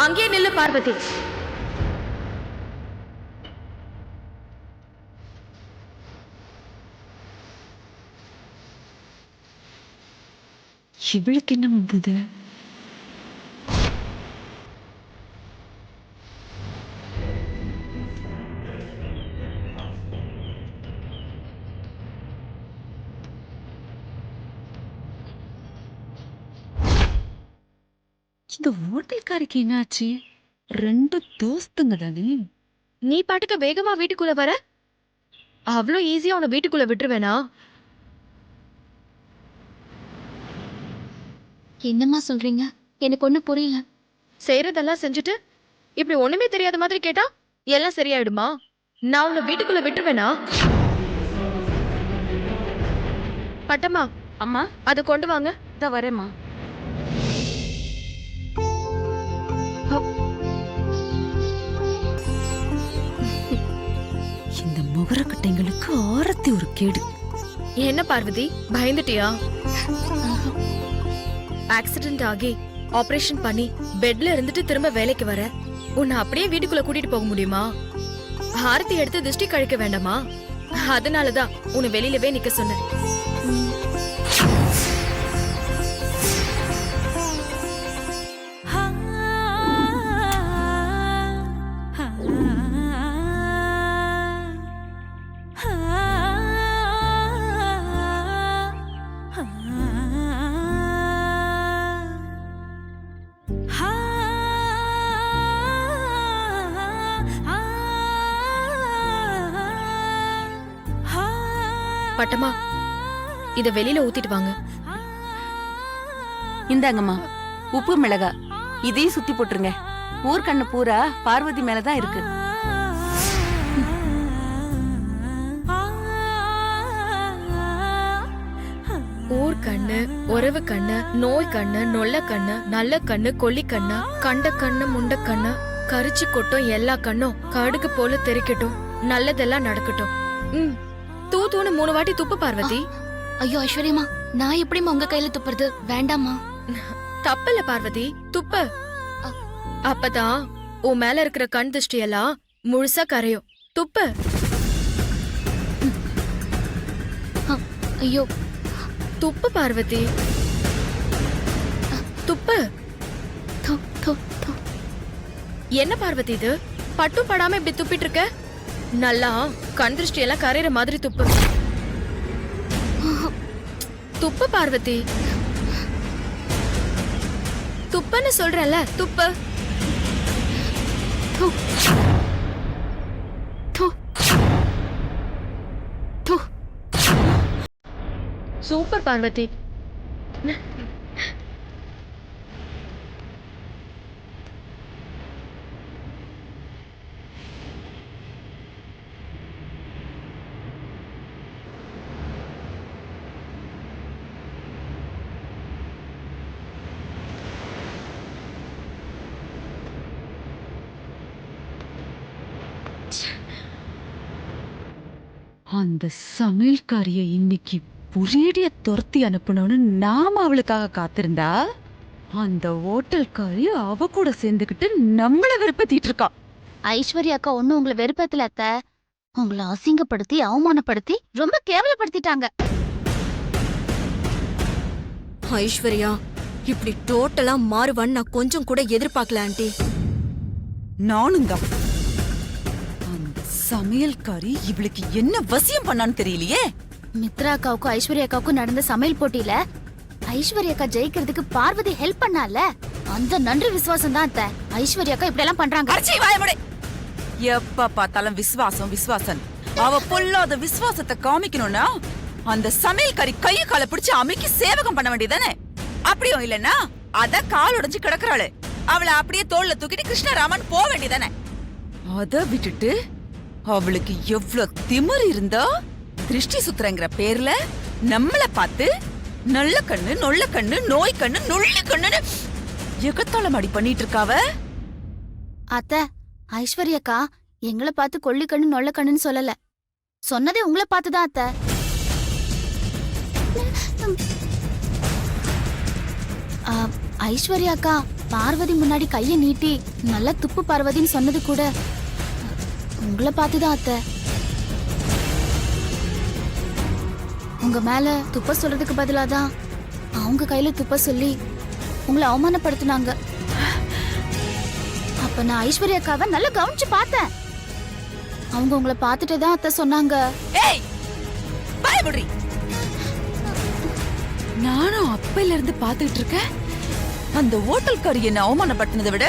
அங்கே நில்லு பார்வதி. இவளுக்கு என்ன வந்தது? இந்த ஹோட்டல்காரிக்கு என்னாச்சு? 2 தோஸ்துங்க தானே. நீ பாட்டுக்கு வேகமா வீட்டுக்குள்ள வர, அவ்வளோ ஈஸியா உன்னை வீட்டுக்குள்ள விட்டுருவேனா? என்னம்மா சொல்றீங்க? எனக்கு ஒண்ணு புரியல. செய்யறதெல்லாம் செஞ்சுட்டு இப்படி ஒண்ணுமே தெரியாத மாதிரி கேட்டா எல்லாம் சரியாயிடுமா? நான் உன்னை வீட்டுக்குள்ள விட்டுருவேனா? பட்டம்மா, அம்மா, அதை கொண்டு வாங்க. இத வரேம்மா. இந்த முகரக்கட்டைங்களுக்கு ஆரத்தி ஒரு கேடு. என்ன பார்வதி, பயந்துட்டியா? ஆக்சிடென்ட் ஆகி ஆபரேஷன் பண்ணி பெட்ல இருந்துட்டு திரும்ப வேலைக்கு வர உன்னை அப்படியே வீட்டுக்குள்ள கூட்டிட்டு போக முடியுமா? ஆரத்தி எடுத்து திருஷ்டி கழிக்க வேண்டாமா? அதனாலதான் உன்னை வெளியிலவே நிக்க சொன்னேன். பட்டமா, இத வெளியில ஊத்திட்டு வாங்க. இந்தாங்கம்மா, உப்பு மிளகா இதையும் சுத்தி போட்டுருங்க. ஊர்கண்ணு பூரா பார்வதி மேலதான் இருக்கு. ஊர் கண்ணு, உறவு கண்ணு, நோய் கண்ணு, நொல்ல கண்ணு, நல்ல கண்ணு, கொல்லி கண்ணு, கண்ட கண்ணு, முண்ட கண்ணு, கரிச்சு கொட்டும் எல்லா கண்ணும் கடுகு போல தெரிக்கட்டும், நல்லதெல்லாம் நடக்கட்டும். தூத்துன்னு 3 வாட்டி துப்பு பார்வதி. ஐயோ ஐஸ்வர்யமா, நான் எப்படிமா உங்க கையில துப்புறது? வேண்டாமா. தப்பில்ல பார்வதி, துப்பு. அப்பதான் உன் மேல இருக்கிற கண் திருஷ்டி எல்லாம் முழுசா கரையும். துப்பு. ஐயோ, துப்பு பார்வதி, துப்பு. என்ன பார்வதி இது? பட்டும் படாம இப்படி துப்பிட்டு இருக்க? நல்லா கண் திருஷ்டி எல்லாம் கரையிற மாதிரி துப்பு. துப்பு பார்வதி, துப்புன்னு சொல்றல, துப்பு. சூப்பர் பார்வதி. அந்த சமையல்காரிய இன்னைக்கு புரியடிய துரத்தி அனுப்பணும்னு நாம அவளுக்காக காத்திருந்தா, அந்த ஹோட்டல்காரி அவ கூட சேர்ந்துகிட்டு நம்மள வெறுப்பத்திட்டு இருக்கா. ஐஸ்வர்யா அக்கா ஒன்னும் உங்களை வெறுப்பத்துல அத்த, உங்களை அசிங்கப்படுத்தி அவமானப்படுத்தி ரொம்ப கேவலப்படுத்திட்டாங்க. ஐஸ்வர்யா இப்படி டோட்டலா மாறுவான்னு நான் கொஞ்சம் கூட எதிர்பார்க்கல ஆண்டி. நானும் தான். அந்த சமையல்காரி இவளுக்கு என்ன வசியம் பண்ணான்னு தெரியலையே. மித்ரா அக்காவுக்கும் ஐஸ்வர்யா அக்காவுக்கும் நடந்த சமையல் போட்டியில ஐஸ்வர்யா அக்கா ஜெயிக்கிறதுக்கு பார்வதி ஹெல்ப் பண்ணால, அந்த நன்றி விசுவாசம் தான் அத்த ஐஸ்வர்யா அக்கா இப்படி எல்லாம் பண்றாங்க. எப்ப பார்த்தாலும் விசுவாசம் விசுவாசம். அவ பொல்லாத விசுவாசத்தை காமிக்கணும்னா அந்த சமையல்காரி கைய காலை பிடிச்சு அமைக்கி சேவகம் பண்ண வேண்டியதானே? அப்படியும் இல்லன்னா அத கால் உடைஞ்சு கிடக்குறாளு, அவளை அப்படியே தோல்ல தூக்கிட்டு கிருஷ்ணராமன் போக வேண்டியதானே? அத விட்டுட்டு அவளுக்கு எவ்வளவு திமிரு இருந்தா திருஷ்டி சுத்துறங்கிற பேர்ல நம்மள பார்த்து நல்ல கண்ணு, நொல்ல கண்ணு, நோய் கண்ணு, நொல்லி கண்ணுன்னு எகத்தாளம் அடி பண்ணிட்டு இருக்காவ. அத்த ஐஸ்வர்யா அக்கா எங்களை பார்த்து கொள்ளி கண்ணு நொல்ல கண்ணுன்னு சொல்லல, சொன்னதே உங்களை பார்த்துதான் அத்த. ஆ, ஐஸ்வர்யா அக்கா பார்வதி முன்னாடி கைய நீட்டி நல்லா துப்பு பார்வதின்னு சொன்னது கூட உங்களை பார்த்துதான் அத்தை. உங்க மேல துப்ப சொல்றதுக்கு பதிலாதான் அவங்க கையில துப்ப சொல்லி உங்களை அவமானப்படுத்தினாங்க. அப்ப நான் ஐஸ்வர்யா அக்காவை நல்லா கவனிச்சு பார்த்தேன். அவங்க உங்களை பார்த்துட்டு தான் அத்தை சொன்னாங்க. ஏய் பயமுடி. நானும் அப்பையில இருந்து பாத்துட்டு இருக்கேன். அந்த ஹோட்டல்காரி என்ன அவமானப்படுத்தினதை விட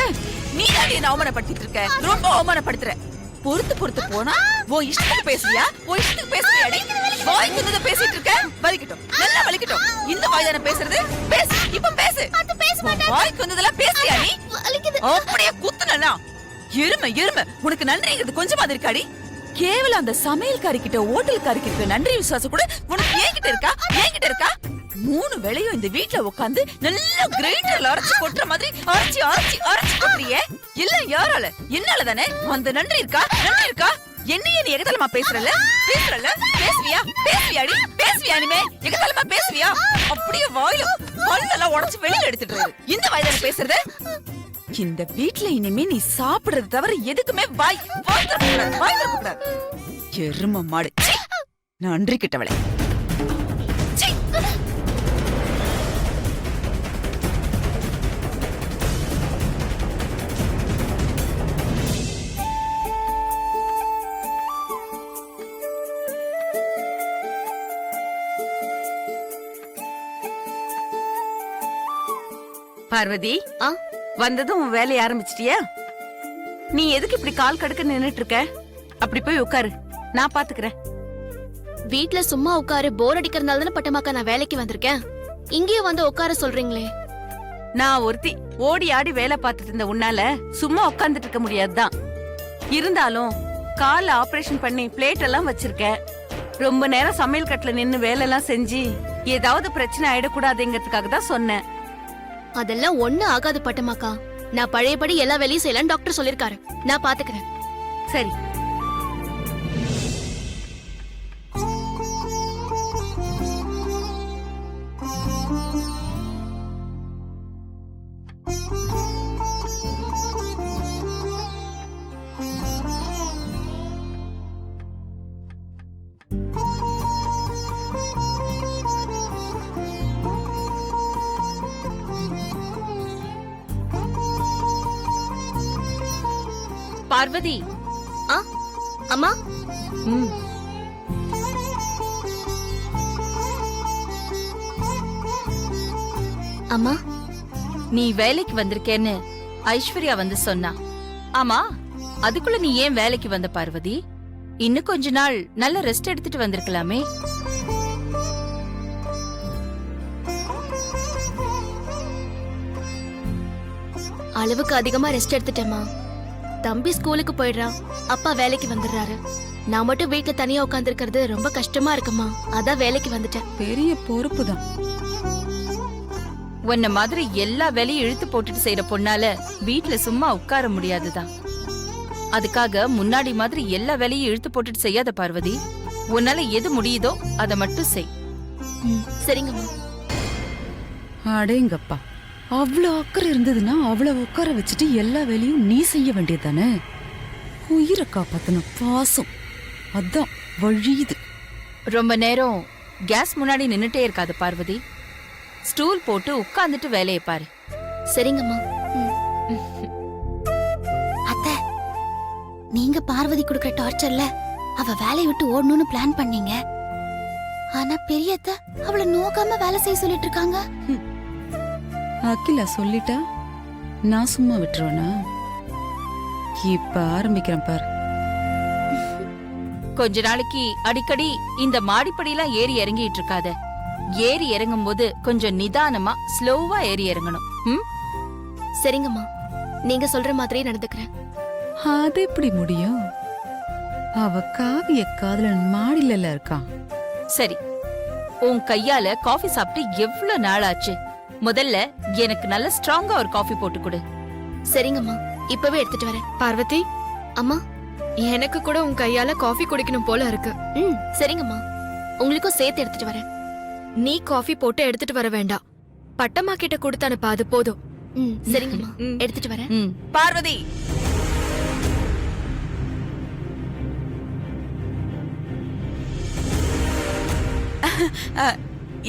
நீ தான் என்ன அவமானப்படுத்திட்டு இருக்க. ரொம்ப அவமானப்படுத்துற. பொறுத்து போனா உன் இஷ்டத்துக்கு பேசுறியா? உன் இஷ்டத்துக்கு பேசுறியாடி? வாய்க்கு வந்ததை பேசிட்டு இருக்க. வலிக்கட்டும், நல்லா வலிக்கட்டும். இந்த வாய் தானே பேசுறது. பேசு, இப்ப பேசு. வாய்க்கு வந்ததெல்லாம் பேசுறியா நீ? அப்படியே குத்துனா எருமை. உனக்கு நன்றிங்கிறது கொஞ்சமாவது இருக்காடி? கேவலம் அந்த சமையல்காரி கிட்ட ஹோட்டல்காரி கிட்ட நன்றி விசுவாசம் கூட உனக்கு என்கிட்ட இருக்கா? 3 வேளையும் இந்த வீட்ல உட்காந்து நல்லா கிரைண்டர்ல அரைச்சு கொட்டுற மாதிரி அரைச்சு கொட்டுறியே. இல்ல யாரால? என்னால தானே. அந்த நன்றி இருக்கா? என்னையே நீ எகதலமா பேசுவியாடி? இனிமே எகதலமா பேசுவியா? அப்படியே வாயில பல்லெல்லாம் உடைச்சு வெளியில எடுத்துட்டு இந்த வாய்தான பேசுறது. இந்த வீட்ல இனிமே நீ சாப்பிடுறது தவிர எதுக்குமே வாய் திறக்கக்கூடாது. எரும மாடு. நன்றி கிட்டவளே. பார்வதி, ஆ? வந்ததும் உன் வேலைய ஆரம்பிச்சிட்டியா? நீ எதுக்கு இப்படி கால் கடுக்க நின்னுட்டு இருக்க? அப்படி போய் உட்காரு, நான் பாத்துக்கிறேன். வீட்ல சும்மா உட்காரு போர் அடிக்கிறதுனால தானே பட்டமாக்கா நான் வேலைக்கு வந்திருக்கேன். இங்கேயும் வந்து உட்கார சொல்றீங்களே. நான் ஒருத்தி ஓடி ஆடி வேலை பார்த்துட்டு இருந்த உன்னால சும்மா உட்கார்ந்துட்டு இருக்க முடியாதுதான். இருந்தாலும் கால் ஆபரேஷன் பண்ணி பிளேட் எல்லாம் வச்சிருக்க. ரொம்ப நேரம் சமையல் கட்டுல நின்னு வேலை எல்லாம் செஞ்சு ஏதாவது பிரச்சனை ஆயிடக்கூடாதுங்கிறதுக்காக தான் சொன்னேன். அதெல்லாம் ஒண்ணு ஆகாது பட்டமாக்கா. நான் பழையபடி எல்லா வேலையும் செய்யலாம் டாக்டர் சொல்லிருக்காரு. நான் பாத்துக்கிறேன். சரி. பார்வதி. ஆ அம்மா. அம்மா, நீ வேலைக்கு வந்திருக்கேன்னு ஐஸ்வர்யா வந்து சொன்னா. ஆமா, அதுக்குள்ள நீ ஏன் வேலைக்கு வந்த பார்வதி? இன்னும் கொஞ்ச நாள் நல்ல ரெஸ்ட் எடுத்துட்டு வந்திருக்கலாமே. அளவுக்கு அதிகமா ரெஸ்ட் எடுத்துட்டேம்மா. தம்பி ஸ்கூலுக்கு போயிடுறான், அப்பா வேலைக்கு வந்துடுறாரு. நான் மட்டும் வீட்டுல தனியா உட்காந்துருக்கிறது ரொம்ப கஷ்டமா இருக்குமா. அதான் வேலைக்கு வந்துட்டேன். பெரிய பொறுப்பு தான். உன்ன மாதிரி எல்லா வேலையும் இழுத்து போட்டுட்டு செய்யற பொண்ணால வீட்டுல சும்மா உட்கார முடியாதுதான். அதுக்காக முன்னாடி மாதிரி எல்லா வேலையும் இழுத்து போட்டுட்டு செய்யாத பார்வதி. உன்னால எது முடியுதோ அதை மட்டும் செய். சரிங்கம்மா. அடேங்கப்பா, அவ்வளவு அக்கறை இருந்ததுன்னா அவ்வளவு உட்கார வச்சுட்டு எல்லா வேலையும் நீ செய்ய வேண்டியதானே. உயிரை காப்பாத்தன பாசம் அதான் வழியுது. ரொம்ப நேரம் கேஸ் முன்னாடி நின்னுட்டே இருக்காது பார்வதி. ஸ்டூல் போட்டு உட்கார்ந்துட்டு வேலையை பாரு. சரிங்கம்மா. அத்தை, நீங்க பார்வதி கொடுக்கிற டார்ச்சர்ல அவ வேலையை விட்டு ஓடணும்னு பிளான் பண்ணீங்க. ஆனா பெரியத்த அவளை நோக்காம வேலை செய்ய சொல்லிட்டு இருக்காங்க. அகிலா சொல்லிட்டா நான் சும்மா விட்டுருவேனா? இப்ப ஆரம்பிக்கிறேன் பாரு. கொஞ்ச நாளைக்கு அடிக்கடி இந்த மாடிப்படியெல்லாம் ஏறி இறங்கிட்டு இருக்காத. ஏறி இறங்கும் போது கொஞ்சம் நிதானமா ஸ்லோவா ஏறி இறங்கணும். சரிங்கம்மா, நீங்க சொல்ற மாதிரியே நடந்துக்கிறேன். அது எப்படி முடியும்? அவ காவிய காதலன் மாடியில இருக்கான். சரி, உன் கையால காஃபி சாப்பிட்டு எவ்வளவு நாள் ஆச்சு? முதல்ல எனக்கு நல்ல ஸ்ட்ராங்கா ஒரு காஃபி போட்டு கொடு. சரிங்கம்மா, இப்பவே எடுத்துட்டு வரேன். பார்வதி, அம்மா. எனக்கு கூட உன் கையால காஃபி குடிக்கணும் போல இருக்கு. சரிங்கம்மா, உங்களுக்கும் சேர்த்து எடுத்துட்டு வரேன். நீ காஃபி போட்டு எடுத்துட்டு வர வேண்டாம். பட்டம்மா கிட்ட கொடுத்து அனுப்பு, அது போதும். ம் சரிங்கம்மா, ம். எடுத்துட்டு வரேன். பார்வதி,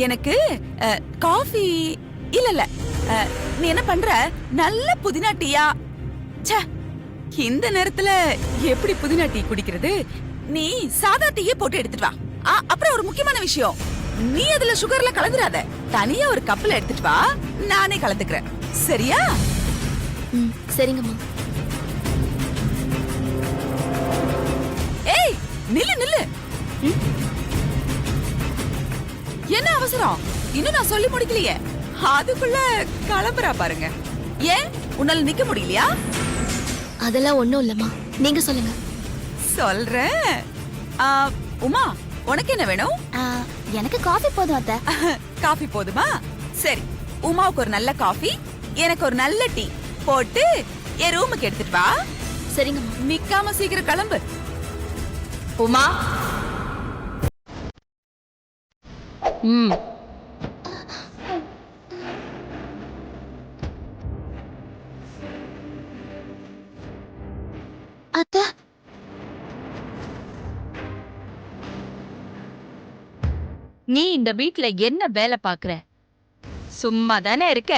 எனக்கு காஃபி இல்ல. நீ என்ன பண்ற? நல்ல புதினா டீயா? ச்சே, இந்த நேரத்துல எப்படி புதினா டீ குடிக்கிறது? நீ சாதா டீயே போட்டு எடுத்துட்டு வா. அப்புறம் ஒரு முக்கியமான விஷயம், நீ அதுல சுகர்ல கலந்துராத. தனியா ஒரு கப்ல எடுத்துட்டு வா, நானே கலந்துக்கிறேன். சரியா? ம் சரிங்கம்மா. ஏய், நில்லு நில்லு. என்ன அவசரம்? இன்னும் நான் சொல்லி முடிக்கலையே. அதுக்குள்ள கிளம்புறா பாருங்க. ஏன், உன்னால நிக்க முடியலையா? அதெல்லாம் ஒண்ணும் இல்லம்மா, நீங்க சொல்லுங்க. சொல்றேன். உமா, உனக்கு என்ன வேணும்? ஆ, எனக்கு காஃபி போதும் அத்தை. காஃபி போதுமா? சரி, உமாவுக்கு ஒரு நல்ல காஃபி, எனக்கு ஒரு நல்ல டீ போட்டு என் ரூமுக்கு எடுத்துட்டு வா. சரிங்கம்மா. நிக்காம சீக்கிரம் கிளம்பு. உமா. ம். அத்தை, நீ இந்த வீட்ல என்ன வேலை பாக்குற? சும்மா தானே இருக்க.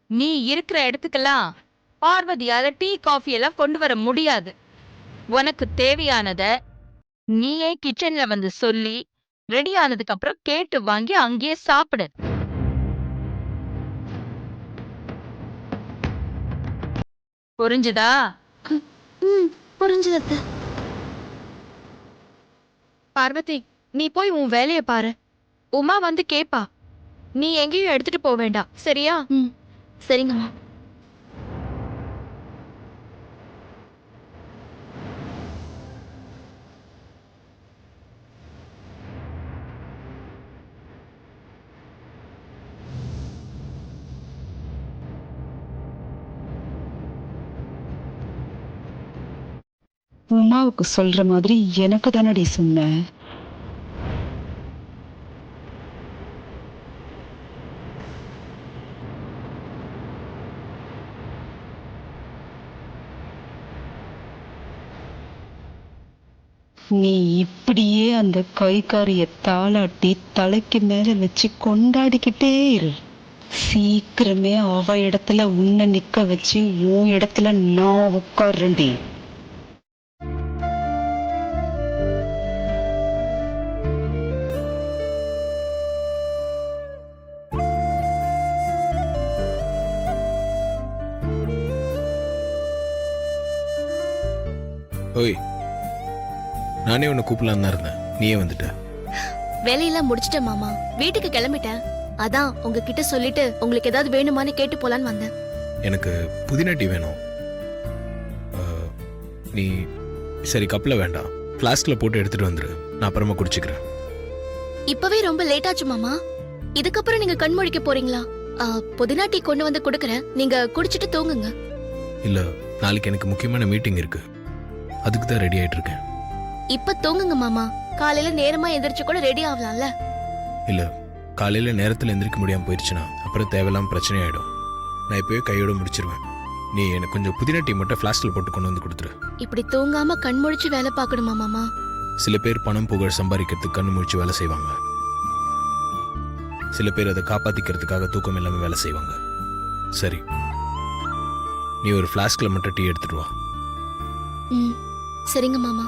நீ இருக்கிற இடத்துக்கெல்லாம் பார்வதியால டீ காஃபி எல்லாம் கொண்டு வர முடியாது. உனக்கு தேவையானத நீயே கிச்சன்ல வந்து சொல்லி ரெடி ஆனதுக்கு அப்புறம் கேட்டு வாங்கி அங்கேயே சாப்பிடு. புரிஞ்சுதா? புரிஞ்சுது அத்தை. பார்வதி, நீ போய் உன் வேலைய பாரு. உமா வந்து கேப்பா. நீ எங்கேயும் எடுத்துட்டு போக வேண்டாம், சரியா? ம் சரிங்கம்மா. உமாவுக்கு சொல்ற மாதிரி எனக்கு தானடி சொன்ன. நீ இப்படியே அந்த கைக்காரிய தாளாட்டி தலைக்கு மேல வச்சு கொண்டாடிக்கிட்டே இரு. சீக்கிரமே அவ இடத்துல உன்னை நிக்க வச்சு உன் இடத்துல நான் உட்கார்றேன்டி. ஓய், நானே உன்னை கூப்பிடலாம் தான் இருந்தேன், நீயே வந்துட்ட. வேலையெல்லாம் முடிச்சிட்டேன் மாமா, வீட்டுக்கு கிளம்பிட்டேன். அதான் உங்ககிட்ட சொல்லிட்டு உங்களுக்கு ஏதாவது வேணுமான்னு கேட்டு போலான்னு வந்தேன். எனக்கு புதினா டீ வேணும். நீ சரி கப்பில் வேண்டாம், ஃப்ளாஸ்கில் போட்டு எடுத்துட்டு வந்துரு, நான் அப்புறமா குடிச்சுக்கிறேன். இப்பவே ரொம்ப லேட் ஆச்சு மாமா. இதுக்கப்புறம் நீங்க கண் முழிக்க போறீங்களா? புதினா டீ கொண்டு வந்து கொடுக்கறேன், நீங்க குடிச்சிட்டு தூங்குங்க. இல்லை, நாளைக்கு எனக்கு முக்கியமான மீட்டிங் இருக்கு, அதுக்கு தான் ரெடி ஆயிட்டு இருக்கேன். இப்ப தூங்குங்க மாமா, காலையில நேரமா எந்திரிச்சு கூட ரெடி ஆகலாம்ல. இல்லை, காலையில் நேரத்தில் எந்திரிக்க முடியாமல் போயிடுச்சுன்னா அப்புறம் தேவையில்லாம பிரச்சனை ஆகிடும். நான் இப்போயே கையோட முடிச்சிருவேன். நீ எனக்கு கொஞ்சம் புதினா டீ மட்டும் ஃப்ளாஸ்கில் போட்டு கொண்டு வந்து கொடுத்துரு. இப்படி தூங்காம கண் முழிச்சு வேலை பார்க்கணுமா மாமா? சில பேர் பணம் புகழ் சம்பாதிக்கிறதுக்கு கண்ணு முழிச்சு வேலை செய்வாங்க. சில பேர் அதை காப்பாத்திக்கிறதுக்காக தூக்கம் இல்லாமல் வேலை செய்வாங்க. சரி, நீ ஒரு ஃப்ளாஸ்கில் மட்டும் டீ எடுத்துட்டு வா. ம் சரிங்க மாமா.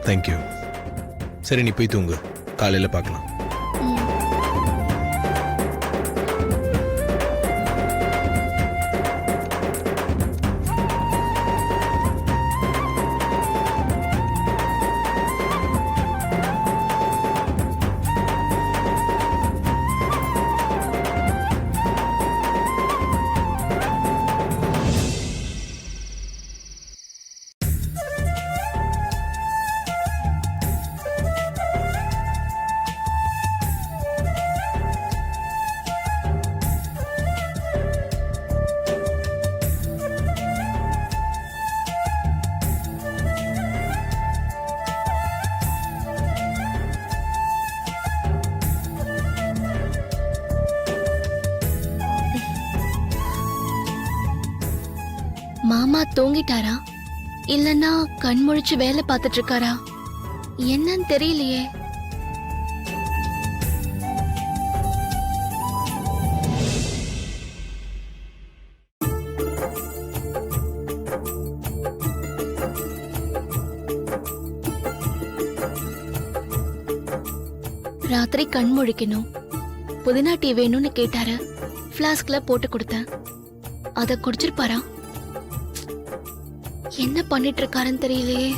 தேங்க்யூ. சரி, நீ போய் தூங்கு, காலையில் பார்க்கலாம். மாமா தூங்கிட்டாரா இல்லனா கண் முழிச்சு வேலை பார்த்துட்டு இருக்காரா என்னன்னு தெரியலையே. ராத்திரி கண் முழிக்கணும், புதினா டீ வேணும்னு கேட்டாரு. பிளாஸ்க்ல போட்டு கொடுத்தேன். அத குடிச்சிருப்பாரா? என்ன பண்ணிட்டு இருக்காருன்னு தெரியலையே.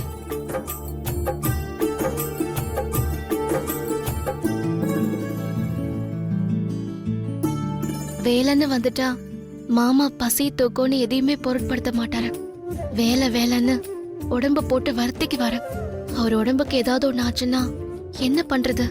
வேலைன்னு வந்துட்டா மாமா பசி தூக்கம்னு எதையுமே பொருட்படுத்த மாட்டாரு. வேலை வேலைன்னு உடம்ப போட்டு வருத்திக்கு வர. அவர் உடம்புக்கு ஏதாவது ஒண்ணு ஆச்சுன்னா என்ன பண்றது?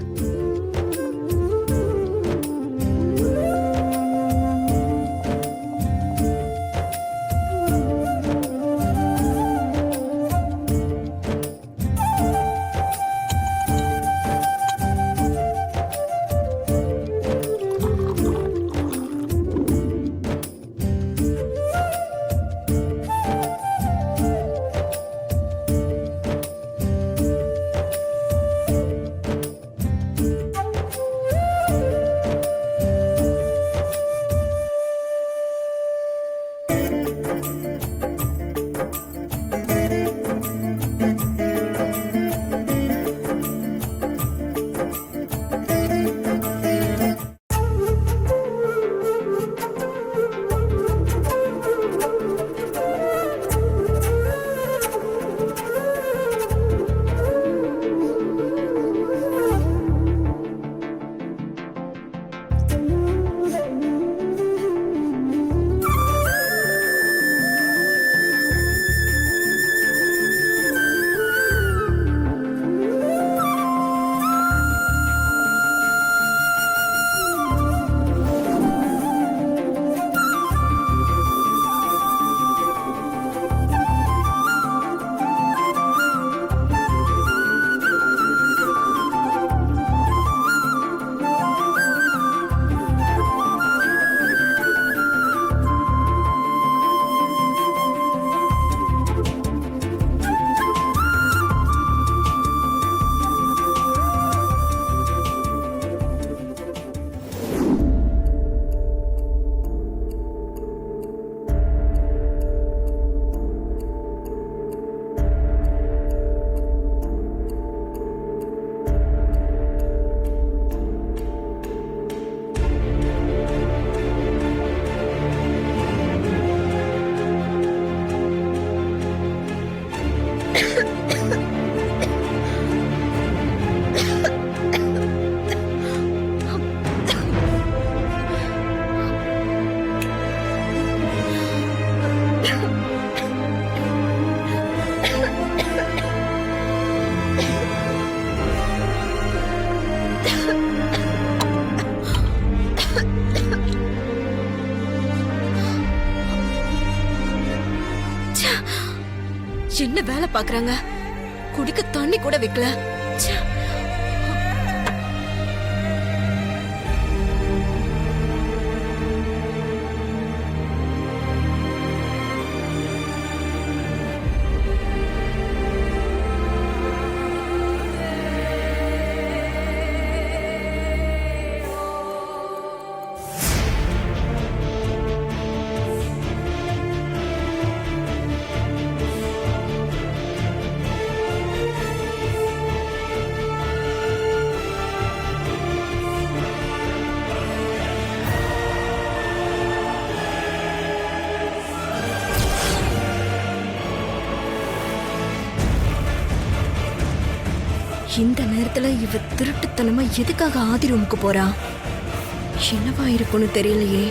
என்ன வேலை பாக்குறாங்க? குடிக்க தண்ணி கூட வைக்கல. ச்சே. இந்த நேரத்துல இவ திருட்டுத்தனமா எதுக்காக ஆதி ரூமுக்கு போறா? என்னவா இருக்கும்னு தெரியலையே.